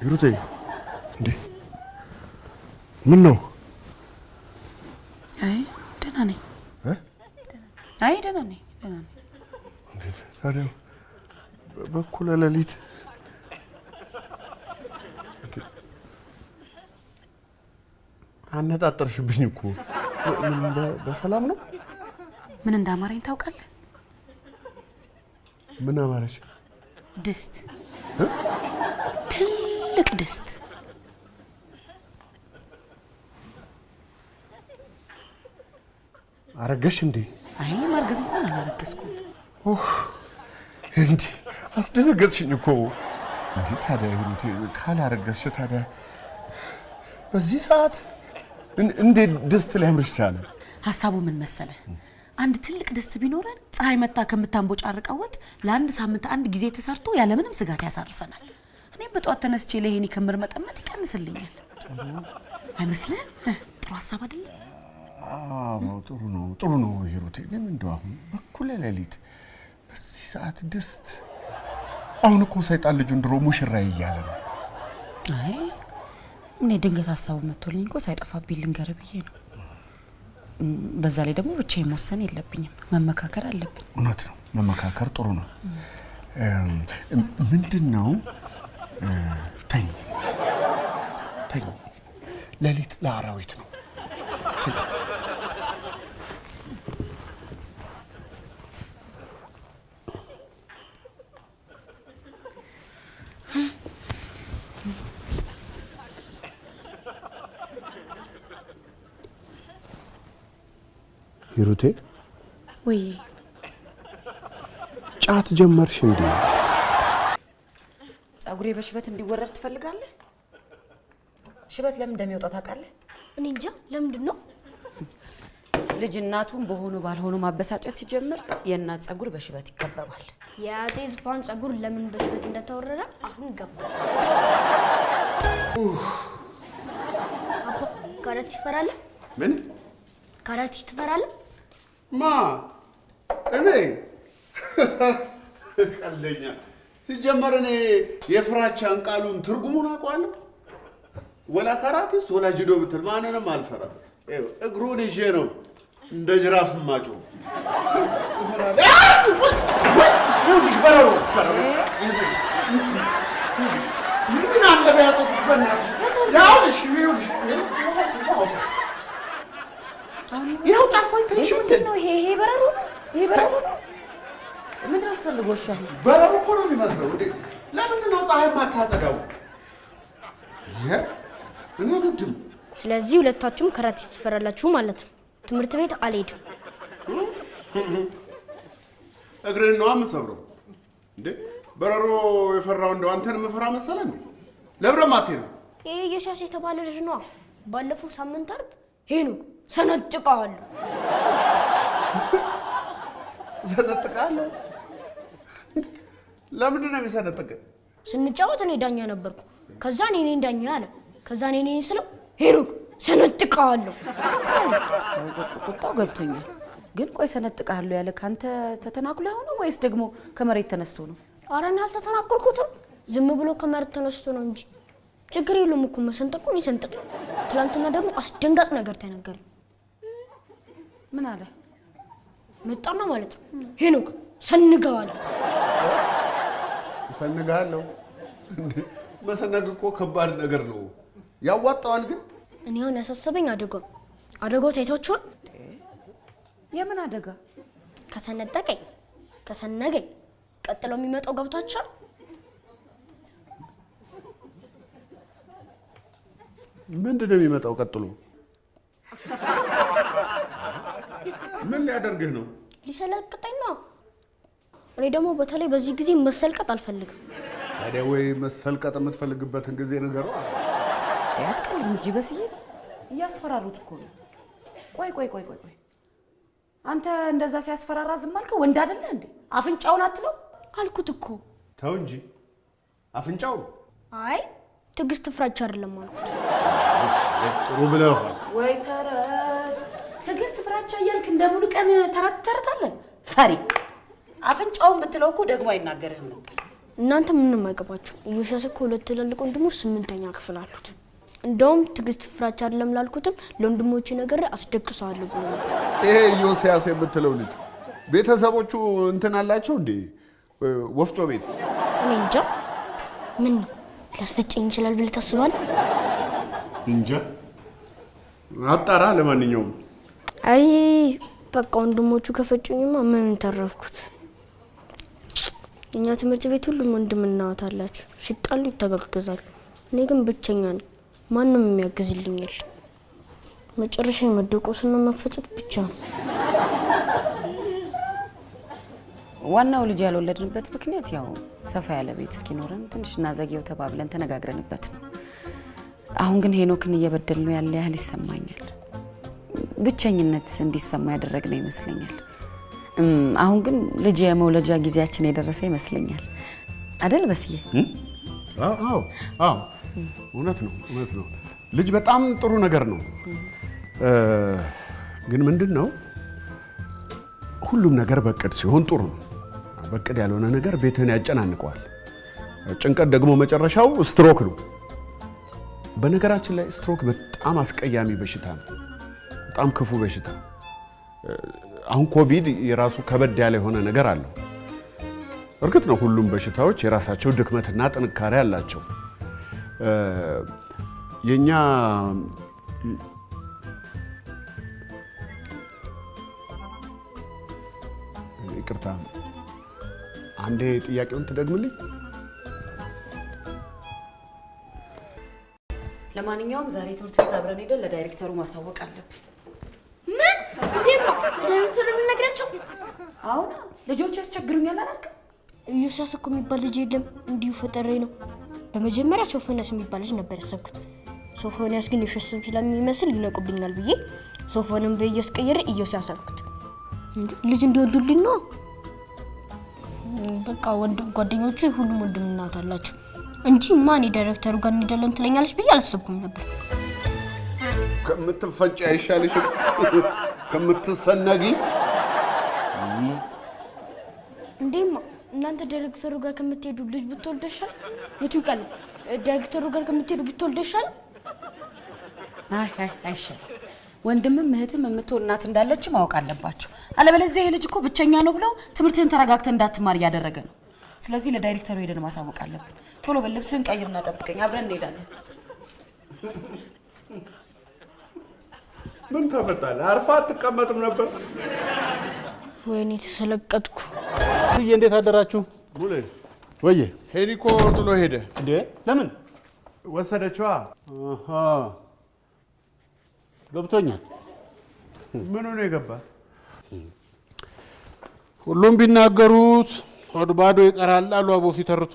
ሂሩቴ እንዴ ምን ነው? አይ ደህና ነኝ። አይ ደህና ነኝ። እንዴት ታዲያ በኩለ ሌሊት አነጣጠርሽብኝ እኮ። በሰላም ነው? ምን እንዳማረኝ ታውቃለህ? ምን አማረሽ? ድስት፣ ትልቅ ድስት። አረገሽ እንዴ? አይ ማርገዝ እንኳን አላረገዝኩም። እንዴ አስደነገጥሽኝ እኮ። እንዴ ታዲያ ሂሩቴ ካላረገዝሽ ታዲያ በዚህ ሰዓት እንዴት ድስት ሊያምርሽ ቻለ? ሀሳቡ ምን መሰለህ? አንድ ትልቅ ድስት ቢኖረን ፀሐይ መጣ ከምታንቦጫርቀው ወጥ ለአንድ ሳምንት አንድ ጊዜ ተሰርቶ ያለምንም ስጋት ያሳርፈናል። እኔም በጧት ተነስቼ ለሄኒ ክምር መጠመጥ ይቀንስልኛል። አይመስልህም? ጥሩ ሀሳብ አይደል? አዎ ጥሩ ነው ሂሩቴ። ግን እንደው አሁን በኩለ ሌሊት በዚህ ሰዓት ድስት? አሁን እኮ ሰይጣን ልጁን ድሮ ሙሽራዬ እያለ ነው። አይ እኔ ድንገት ሀሳቡ መጥቶልኝ እኮ ሳይጠፋብኝ ልንገር ብዬ ነው። በዛ ላይ ደግሞ ብቻዬን መወሰን የለብኝም፣ መመካከር አለብኝ። እውነት ነው፣ መመካከር ጥሩ ነው። ምንድነው? ተኝ ሌሊት ለአራዊት ነው። ሂሩቴ ወይ ጫት ጀመርሽ እንዴ? ጸጉሬ በሽበት እንዲወረድ ትፈልጋለህ? ሽበት ለምን እንደሚወጣ ታውቃለህ? እኔ እንጃ። ለምንድን ነው? ልጅ እናቱን በሆኑ ባልሆኑ ማበሳጨት ሲጀምር የእናት ጸጉር በሽበት ይከበባል። የአጤ ዝፋን ጸጉር ለምን በሽበት እንደተወረደ አሁን ገባኝ። አባ ካራቲ ትፈራለህ? ምን ካራቲ ትፈራለህ? ማ እኔ ቀልደኛ። ሲጀመር እኔ የፍራቻን ቃሉን ትርጉሙን አውቀዋለሁ። ወላ ካራቲስ ወላ ጅዶ ብትል ማንንም አልፈራም። እግሩን ይዤ ነው እንደ ጅራፍ ማጮ። ምን አለ በያዘኩት በእናትሽ ያውልሽ ይኸው ጫፋኝ ትንሽ ምንድን ነው ይሄ? በረሮ ነው። ምንድን ነው ፈልጎሽ? በረሮ እኮ ነው የሚመስለው። እንዴ ለምንድን ነው ፀሐይ ማታጸዳው? እኔ አልወድም። ስለዚህ ሁለታችሁም ካራቲ ትፈራላችሁ ማለት ነው። ትምህርት ቤት አልሄድም። እግሬን ነው የምሰብረው። እንዴ በረሮ የፈራው እንደው አንተን የምፈራ መሰለህ እንዴ? ለብረም አትሄድም። ይሄ የሻሽ የተባለ ልጅ ነው። ባለፈው ሳምንት አርብ ሄኖክ ሰነጥቀዋለሁ። ሰነጥቀዋለሁ? ለምንድን ነው የሚሰነጥቀ? ስንጫወት እኔ ዳኛ ነበርኩ። ከዛ እኔ ዳኛ አለ። ከዛ እኔ ስለው ሄኖክ ሰነጥቀዋለሁ። ቁጣው ገብቶኛል። ግን ቆይ ሰነጥቀሃለሁ ያለ ካንተ ተተናክሎ ሆኖ ወይስ ደግሞ ከመሬት ተነስቶ ነው? ኧረ እኔ አልተተናኮልኩትም። ዝም ብሎ ከመሬት ተነስቶ ነው እንጂ ችግር የለውም እኮ መሰንጠቁን ይሰንጥቅ። ትላንትና ደግሞ አስደንጋጭ ነገር ተነገረ። ምን አለ? መጣና ማለት ነው ሄኖክ ሰንገዋለሁ። ሰንጋለሁ? መሰነግ እኮ ከባድ ነገር ነው። ያዋጣዋል ግን እኔ አሁን ያሳሰበኝ አደጋው ታይታችኋል? የምን አደጋ? ከሰነጠቀኝ ከሰነገኝ ቀጥሎ የሚመጣው ገብታችኋል? ምንድን ነው የሚመጣው ቀጥሎ? ምን ሊያደርግህ ነው? ሊሰለቅጠኝ ነው። እኔ ደግሞ በተለይ በዚህ ጊዜ መሰልቀጥ አልፈልግም። ታዲያ ወይ መሰልቀጥ የምትፈልግበትን ጊዜ ንገረው። ያትቀልድ እንጂ በስዬ እያስፈራሩት እኮ ነው። ቆይ አንተ እንደዛ ሲያስፈራራ ዝም አልከው? ወንድ አይደለ እንዴ? አፍንጫውን አትለው አልኩት እኮ። ተው እንጂ አፍንጫው። አይ ትዕግስት ፍራቻ አይደለም አልኩት። ጥሩ ብለህ ወይ ተረት ትዕግስት ፍራቻ እያልክ እንደ ሙሉ ቀን ተረት ተረታለን። ፈሪ አፍንጫውን ብትለው እኮ ደግሞ አይናገርህም ነው። እናንተ ምንም አይገባችሁ። ኢዮስያስ እኮ ሁለት ትልልቅ ወንድሞች 8ኛ ክፍል አሉት። እንደውም ትግስት ፍራቻ አይደለም ላልኩትም ለወንድሞቼ ነገር አስደግሰዋለሁ ብሎ ነው። ይሄ ኢዮስያስ የምትለው ልጅ ቤተሰቦቹ እንትን አላቸው እንዴ? ወፍጮ ቤት? እኔ እንጃ። ምን ሊያስፈጭኝ ይችላል ብለህ ታስባለህ? እንጃ። አጣራ። ለማንኛውም አይ በቃ ወንድሞቹ ከፈጩኝማ ምን ተረፍኩት። እኛ ትምህርት ቤት ሁሉም ወንድምና እህት አላችሁ። ሲጣሉ ይተጋገዛሉ። እኔ ግን ብቸኛ ነኝ። ማንም የሚያግዝልኝ የለም። መጨረሻ መደቆስና መፈጨት ብቻ ነው። ዋናው ልጅ ያልወለድንበት ምክንያት ያው ሰፋ ያለ ቤት እስኪኖረን ትንሽ እናዘግየው ተባብለን ተነጋግረንበት ነው። አሁን ግን ሄኖክን እየበደል ነው ያለ ያህል ይሰማኛል። ብቸኝነት እንዲሰማ ያደረግነው ይመስለኛል። አሁን ግን ልጅ የመውለጃ ጊዜያችን የደረሰ ይመስለኛል አይደል በስዬ? አዎ አዎ፣ እውነት ነው። ልጅ በጣም ጥሩ ነገር ነው። ግን ምንድነው ሁሉም ነገር በቅድ ሲሆን ጥሩ ነው። በቅድ ያልሆነ ነገር ቤትህን ያጨናንቀዋል። ጭንቀት ደግሞ መጨረሻው ስትሮክ ነው። በነገራችን ላይ ስትሮክ በጣም አስቀያሚ በሽታ ነው። በጣም ክፉ በሽታ። አሁን ኮቪድ የራሱ ከበድ ያለ የሆነ ነገር አለው። እርግጥ ነው ሁሉም በሽታዎች የራሳቸው ድክመትና ጥንካሬ አላቸው። የኛ ይቅርታ፣ አንዴ ጥያቄውን ትደግምልኝ? ለማንኛውም ዛሬ ትምህርት ቤት አብረን ሄደን ለዳይሬክተሩ ማሳወቅ አለብን። ምን? እንዴት ነው ለዳይሬክተሩ የምንነግራቸው? አሁን ልጆች ያስቸግሩኛል አላልክም? ኢዮስያስ እኮ የሚባል ልጅ የለም፣ እንዲሁ ፈጠሬ ነው። በመጀመሪያ ሶፎንያስ የሚባል ልጅ ነበር ያሰብኩት። ሶፎንያስ ግን የውሸት ስም ስለሚመስል ይነቁብኛል ብዬ ሶፎንን በኢዮስ ቀይሬ ኢዮስያስ አልኩት። እንዴ ልጅ እንዲወልዱልኝ ነው። በቃ ጓደኞቹ ሁሉም ወንድምና እናት አላቸው እንጂ ማን የዳይሬክተሩ ጋር እንሄዳለን ትለኛለች ብዬ አላሰብኩም ነበር። ከምትፈጭ አይሻልሽም? ከምትሰነጊ እንዴማ እናንተ ዳይሬክተሩ ጋር ከምትሄዱ ልጅ ብትወልደሻል? የቱ ይቀል? ዳይሬክተሩ ጋር ከምትሄዱ ብትወልደሻል? አይሻልም። ወንድምም እህትም የምትወል እናት እንዳለች ማወቅ አለባቸው። አለበለዚያ ይሄ ልጅ እኮ ብቸኛ ነው ብለው ትምህርትህን ተረጋግተህ እንዳትማር እያደረገ ነው። ስለዚህ ለዳይሬክተሩ ሄደን ማሳወቅ አለብን። ቶሎ በል ልብስህን ቀይርና ጠብቀኝ፣ አብረን እንሄዳለን። ምን ተፈጠረ? አርፋ አትቀመጥም ነበር? ወይኔ ተሰለቀጥኩ። እዬ እንዴት አደራችሁ? ሙሌ ወዬ ሄኒኮ ጥሎ ሄደ። እንዴ ለምን ወሰደችዋ? አሃ ገብቶኛል። ምኑ ነው የገባ? ሁሉም ቢናገሩት ሆድ ባዶ ይቀራል አሉ አቦ ሲተርቱ።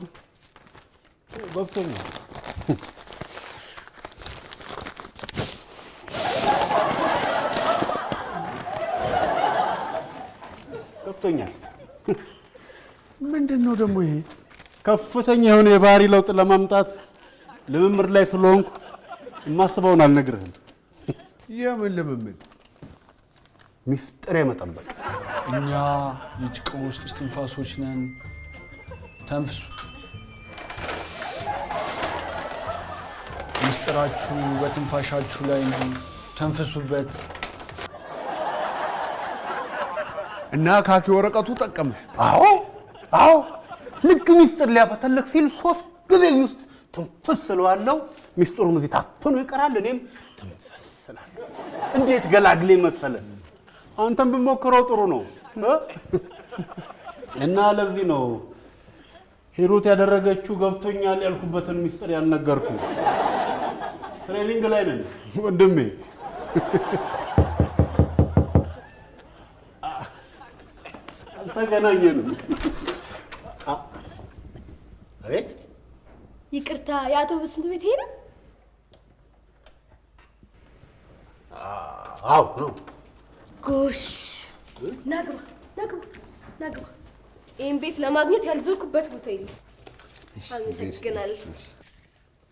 ገብቶኛል። ገብቶኛል። ምንድን ነው ደግሞ ይሄ? ከፍተኛ የሆነ የባህሪ ለውጥ ለማምጣት ልምምድ ላይ ስለሆንኩ የማስበውን አልነግርህም። የምን ልምምድ? ሚስጥር የመጠበቅ እኛ የጭቃ ውስጥ እስትንፋሶች ነን። ተንፍሱ። ሚስጥራችሁ በትንፋሻችሁ ላይ ነው። ተንፍሱበት። እና ካኪ ወረቀቱ ጠቀመ? አዎ አዎ፣ ልክ ሚስጥር ሊያፈተልክ ሲል 3 ጊዜ ውስጥ ትንፍስ ስለዋለው ሚስጥሩም እዚህ ታፍኖ ይቀራል። እኔም ትንፍስ ስላለሁ እንዴት ገላግሌ መሰለ። አንተም ብሞክረው ጥሩ ነው እና ለዚህ ነው ሂሩት ያደረገችው ገብቶኛል ያልኩበትን ሚስጥር ያልነገርኩ። ትሬኒንግ ላይ ነን ወንድሜ። አልተገናኘንም። አቤት ይቅርታ፣ የአውቶቡስ ስንት ቤት ሄደ? አዎ ነው። ጎሽ፣ ናግባ ናግባ ናግባ። ይህን ቤት ለማግኘት ያልዞርኩበት ቦታ የለም። አመሰግናለሁ።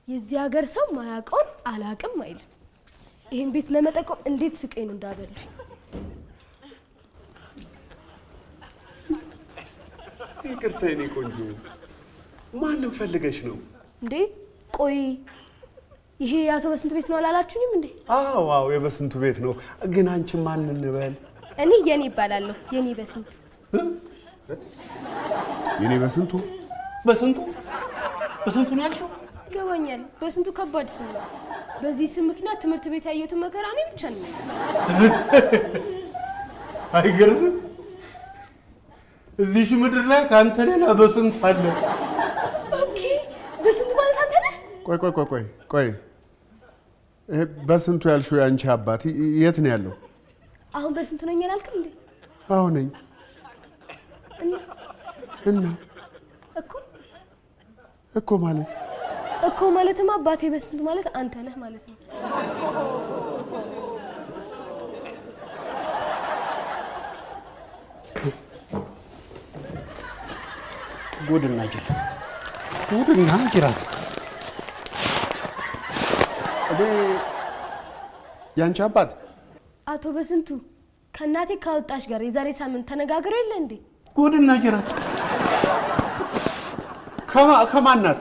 የዚህ ሀገር ሰው ማያውቀውን አላውቅም አይልም። ይህን ቤት ለመጠቆም እንዴት ስቀኝ እንዳበሉ። ይቅርታ የኔ ቆንጆ፣ ማንም ፈልገሽ ነው እንዴ? ቆይ ይሄ የአቶ በስንቱ ቤት ነው አላላችሁኝም እንዴ? አዎ የበስንቱ ቤት ነው። ግን አንቺ ማን እንበል? እኔ የኔ ይባላለሁ። የኔ በስንቱ። የኔ በስንቱ በስንቱ ነው ያልሽው? ይገባኛል። በስንቱ ከባድ ስም ነው። በዚህ ስም ምክንያት ትምህርት ቤት ያየሁትን መከራ እኔ ብቻ ነኝ። አይገርምም? እዚህ ምድር ላይ ከአንተ ሌላ በስንቱ አለ። ኦኬ፣ በስንቱ ማለት አንተ ነህ? ቆይ በስንቱ ያልሽው ያንቺ አባት የት ነው ያለው? አሁን በስንቱ ነኝ አላልክም እንዴ? አዎ ነኝ። እና እኮ ማለትማ አባቴ በስንቱ ማለት አንተ ነህ ማለት ነው። ጉድና ጅራት ያንቺ አባት አቶ በስንቱ ከእናቴ ካወጣሽ ጋር የዛሬ ሳምንት ተነጋግረው የለ እንዴ? ጉድና ጅራት ከማናት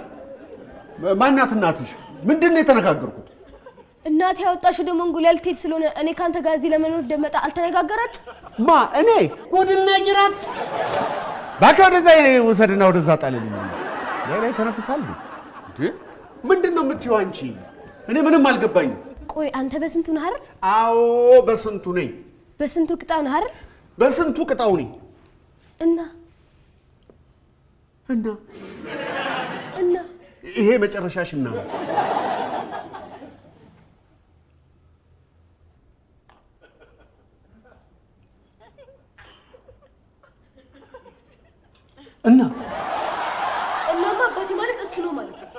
ማናት እናትሽ? ምንድን ነው የተነጋገርኩት? እናቴ ያወጣሽው ደግሞ እንጉላል ልትሄድ ስለሆነ እኔ ካንተ ጋር እዚህ ለመኖር እንደመጣ አልተነጋገራችሁ? እኔ ጉድና ጅራት ባካ ወደዛ ውሰድና ወደዛ ጣልልኝ። ላይ ተነፍሳል እንዴ? ምንድን ነው የምትይው አንቺ? እኔ ምንም አልገባኝም። ቆይ አንተ በስንቱ ነህ አይደል? አዎ በስንቱ ነኝ። በስንቱ ቅጣው ነህ አይደል? በስንቱ ቅጣው ነኝ። እና ይሄ መጨረሻሽ እና እናማ አባቴ ማለት እሱ ነው ማለት ነው።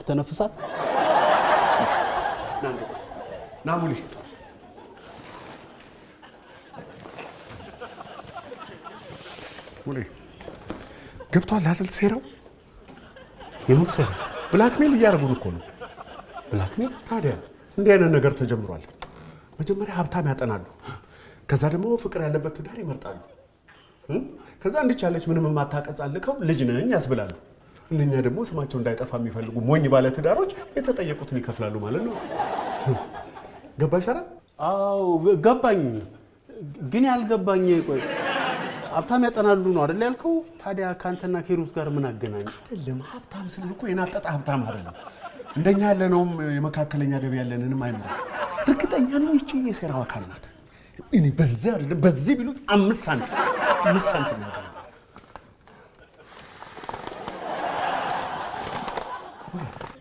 ተነፍሳት ናሙሊ ሙሌ ገብቷል አይደል? ሴራው የምን ሴራ? ብላክሜል እያደረጉን እኮ ነው። ብላክሜል? ታዲያ እንዲህ አይነት ነገር ተጀምሯል። መጀመሪያ ሀብታም ያጠናሉ፣ ከዛ ደግሞ ፍቅር ያለበት ትዳር ይመርጣሉ። ከዛ እንዲቻለች ምንም የማታቀጻልከው ልጅ ነኝ ያስብላሉ። እነኛ ደግሞ ስማቸው እንዳይጠፋ የሚፈልጉ ሞኝ ባለ ትዳሮች የተጠየቁትን ይከፍላሉ ማለት ነው። ገባሽ አይደል? አዎ ገባኝ። ግን ያልገባኝ ቆይ ሀብታም ያጠናሉ ነው አይደል ያልከው? ታዲያ ካንተና ከሂሩት ጋር ምን አገናኝ? አይደለም ሀብታም ስል እኮ የናጠጣ ሀብታም አይደለም። እንደኛ ያለነውም የመካከለኛ ገቢ ያለንንም አይመራ። እርግጠኛ ነኝ እቺ የሴራው አካል ናት። እኔ በዛ አይደለም በዚህ ቢሉት 5 ሳንቲም ነው።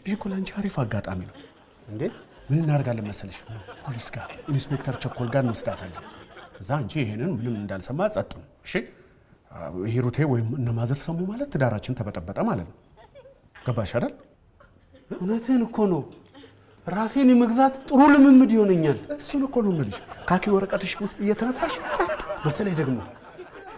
ይሄ እኮ ለአንቺ አሪፍ አጋጣሚ ነው። እንዴት? ምን እናደርጋለን መሰለሽ? ፖሊስ ጋር ኢንስፔክተር ቸኮል ጋር እንወስዳታለን። ከዛ አንቺ ይሄንን ምንም እንዳልሰማ ጸጥ ነው። እሺ ሂሩቴ ወይም እነ ማዘር ሰሙ ማለት ትዳራችን ተበጠበጠ ማለት ነው። ገባሽ አይደል? እውነትህን እኮ ነው። ራሴን የመግዛት ጥሩ ልምምድ ይሆነኛል። እሱን እኮ ነው የምልሽ። ካኪ ወረቀትሽ ውስጥ እየተነፋሽ ጸጥ። በተለይ ደግሞ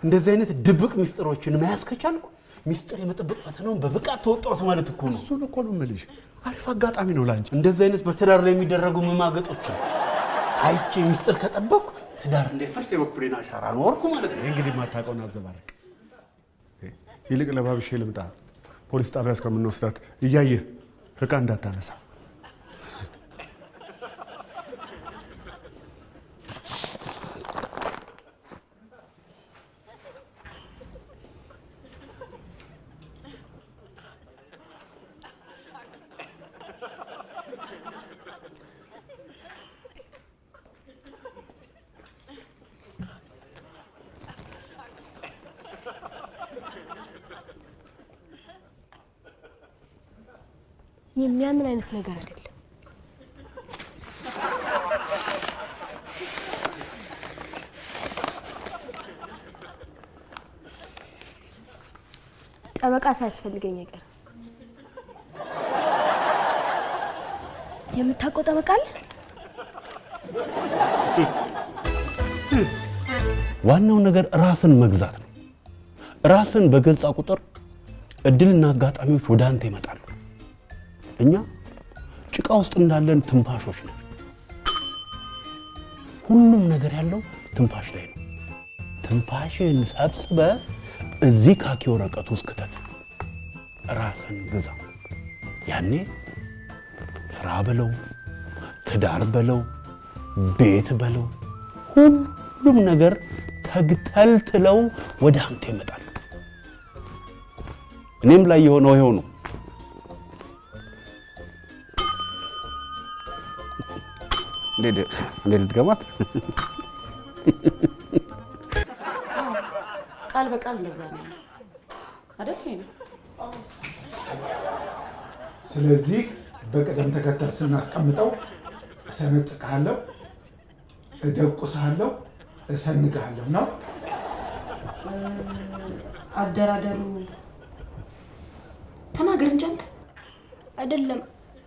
እንደዚህ አይነት ድብቅ ሚስጥሮችን መያዝ ከቻልኩ ሚስጥር የመጠበቅ ፈተናውን በብቃት ተወጣሁት ማለት እኮ ነው። እሱን እኮ ነው የምልሽ። አሪፍ አጋጣሚ ነው ላንቺ። እንደዚህ አይነት በትዳር ላይ የሚደረጉ መማገጦችን አይቼ ሚስጥር ከጠበቅኩ ትዳር እንዳይፈርስ የበኩሌን አሻራ አኖርኩ ማለት ነው። እንግዲህ ማታውቀውን አዘባረቅ። ይልቅ ለባብሼ ልምጣ። ፖሊስ ጣቢያ እስከምንወስዳት እያየህ ዕቃ እንዳታነሳ። የሚያምን አይነት ነገር አይደለም። ጠበቃ ሳያስፈልገኝ አይቀር። የምታውቀው ጠበቃ አለ? ዋናው ነገር ራስን መግዛት ነው። ራስን በገዛ ቁጥር እድልና አጋጣሚዎች ወደ አንተ ይመጣሉ። እኛ ጭቃ ውስጥ እንዳለን ትንፋሾች ነን። ሁሉም ነገር ያለው ትንፋሽ ላይ ነው። ትንፋሽን ሰብስበ እዚህ ካኪ ወረቀት ውስጥ ክተት፣ ራስን ግዛ። ያኔ ስራ በለው፣ ትዳር በለው፣ ቤት በለው፣ ሁሉም ነገር ተግተልትለው ወደ አንተ ይመጣል። እኔም ላይ የሆነው ይሄው ነው። እንዴት ልትገማት? ቃል በቃል እንደዛ ነው አይደል? ስለዚህ በቅደም ተከተል ስናስቀምጠው እሰነጥቅሃለሁ፣ እደቁስሃለሁ፣ እሰንግሃለሁ ነው። አደራደሩ ተናገር እንጂ አንተ። አይደለም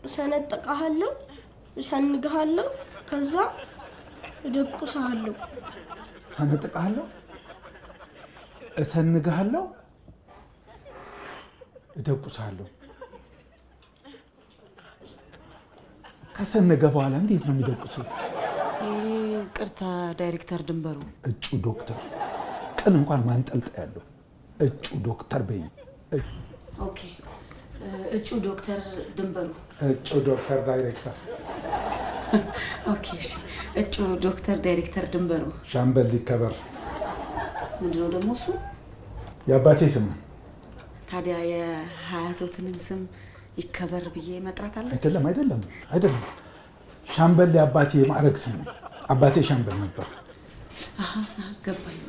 እሰነጥቅሃለሁ፣ እሰንግሃለሁ፣ ከዛ እደቁስሃለሁ። እሰነጥቅሃለሁ፣ እሰንግሃለሁ፣ እደቁስሃለሁ። ከሰነገ በኋላ እንዴት ነው የሚደቁሰው? ቅርታ ዳይሬክተር ድንበሩ እጩ ዶክተር ቅን እንኳን ማንጠልጠ ያለው እጩ ዶክተር በይ። ኦኬ እጩ ዶክተር ድንበሩ እጩ ዶክተር ዳይሬክተር ኦኬ እሺ እጩ ዶክተር ዳይሬክተር ድንበሩ ሻምበል ይከበር። ምንድነው ደግሞ እሱ? የአባቴ ስም ነው። ታዲያ የሀያቶትንም ስም ይከበር ብዬ መጥራት አለ? አይደለም። ሻምበል የአባቴ የማዕረግ ስም ነው። አባቴ ሻምበል ነበር። ገባኝ።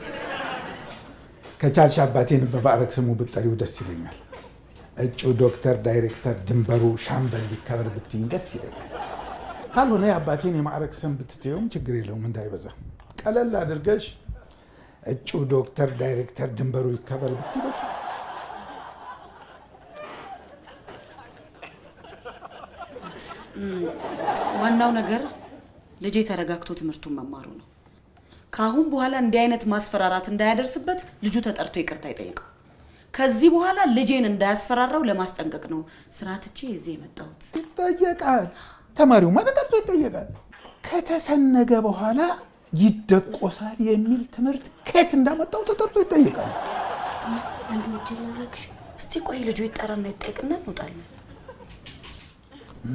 ከቻልሽ አባቴን በማዕረግ ስሙ ብትጠሪው ደስ ይለኛል። እጩ ዶክተር ዳይሬክተር ድንበሩ ሻምበል ይከበር ብትይኝ ደስ ይለኛል። ካልሆነ የአባቴን የማዕረግ ስም ብትተውም ችግር የለውም፣ እንዳይበዛ ቀለል አድርገሽ እጩ ዶክተር ዳይሬክተር ድንበሩ ይከበር ብትይ በቃ። ዋናው ነገር ልጄ ተረጋግቶ ትምህርቱን መማሩ ነው። ከአሁን በኋላ እንዲህ አይነት ማስፈራራት እንዳያደርስበት ልጁ ተጠርቶ ይቅርታ ይጠይቀው። ከዚህ በኋላ ልጄን እንዳያስፈራራው ለማስጠንቀቅ ነው ስራ ትቼ እዚህ የመጣሁት። ይጠየቃል፣ ተማሪውማ ተጠርቶ ይጠየቃል። ከተሰነገ በኋላ ይደቆሳል የሚል ትምህርት ከየት እንዳመጣው ተጠርቶ ይጠየቃል። እስቲ ቆይ ልጁ ይጠራና ይጠይቅና እንወጣለን።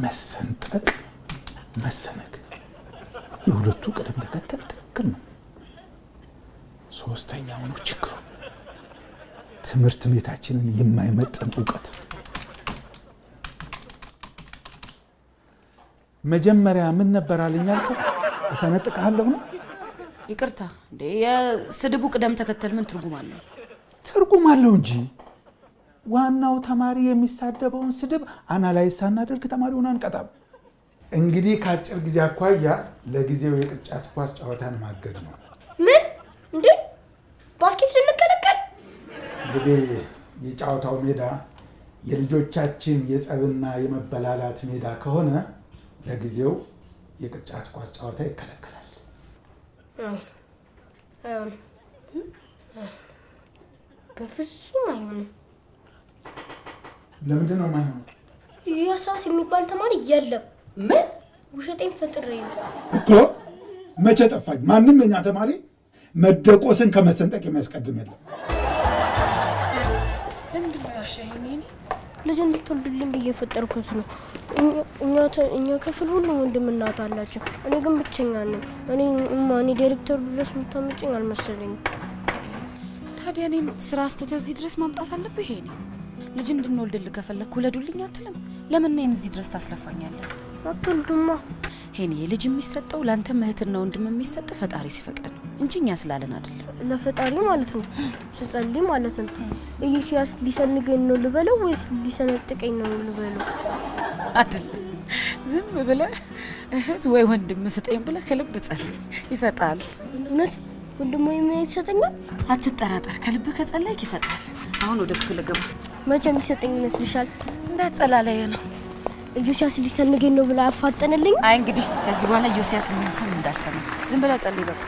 መሰንጠቅ መሰነግ የሁለቱ ቅደም ተከተል ትክክል ነው። ሶስተኛው ነው ችግሩ፣ ትምህርት ቤታችንን የማይመጥን እውቀት። መጀመሪያ ምን ነበር አለኝ ያልከው? እሰነጥቅሃለሁ ነው። ይቅርታ እንዴ፣ የስድቡ ቅደም ተከተል ምን ትርጉም አለው? ትርጉም አለው እንጂ ዋናው ተማሪ የሚሳደበውን ስድብ አናላይዝ ሳናደርግ ተማሪውን አንቀጣም። እንግዲህ ከአጭር ጊዜ አኳያ ለጊዜው የቅርጫት ኳስ ጨዋታን ማገድ ነው። ምን እንዴ? ባስኬት ልንከለከል? እንግዲህ የጨዋታው ሜዳ የልጆቻችን የጸብና የመበላላት ሜዳ ከሆነ ለጊዜው የቅርጫት ኳስ ጨዋታ ይከለከላል። በፍጹም አይሆንም። ለምንድን ነው የማይሆነው? ኢዮስያስ የሚባል ተማሪ የለም። ምን ውሸቴን ፈጥሬ ነው እኮ። መቼ ጠፋኝ? ማንም የኛ ተማሪ መደቆስን ከመሰንጠቅ የሚያስቀድም የለም። ለምንድን ነው ያሻኸኝ? ልጅ እንድትወልድልኝ ብዬ የፈጠርኩት ነው። እኛ ክፍል ሁሉም ወንድም እናት አላቸው። እኔ ግን ብቸኛ ነኝ። እኔ ዳይሬክተሩ ድረስ የምታመጭኝ አልመሰለኝም። ታዲያ እኔን ስራ አስተህ እዚህ ድረስ ማምጣት አለብህ? ይሄኔ ልጅ እንድንወልድልህ ከፈለክ ውለዱልኝ አትልም? ለምን እኔን እዚህ ድረስ ታስለፋኛለህ? አትወልዱማ። ሄኔ ልጅ የሚሰጠው ለአንተም እህትና ወንድም የሚሰጥ ፈጣሪ ሲፈቅድ ነው እንጂ እኛ ስላለን አይደለም። ለፈጣሪ ማለት ነው፣ ስጸልይ ማለት ነው። ኢዮስያስ ሊሰንገኝ ነው ልበለው ወይስ ሊሰነጥቀኝ ነው ልበለው? አይደለም፣ ዝም ብለህ እህት ወይ ወንድም ስጠኝ ብለህ ከልብ ጸልይ፣ ይሰጣል። እውነት ወንድም ወይ ምን ይሰጠኛል? አትጠራጠር፣ ከልብ ከጸለይክ ይሰጣል። አሁን ወደ ክፍል ገባ። መቼ የሚሰጠኝ ይመስልሻል? እንዳትጸላለየ ነው። ኢዮስያስ ሊሰንገኝ ነው ብላ አፋጠንልኝ። አይ እንግዲህ ከዚህ በኋላ ኢዮስያስ ምን ስም እንዳልሰማ ዝም ብለህ ጸልይ በቃ።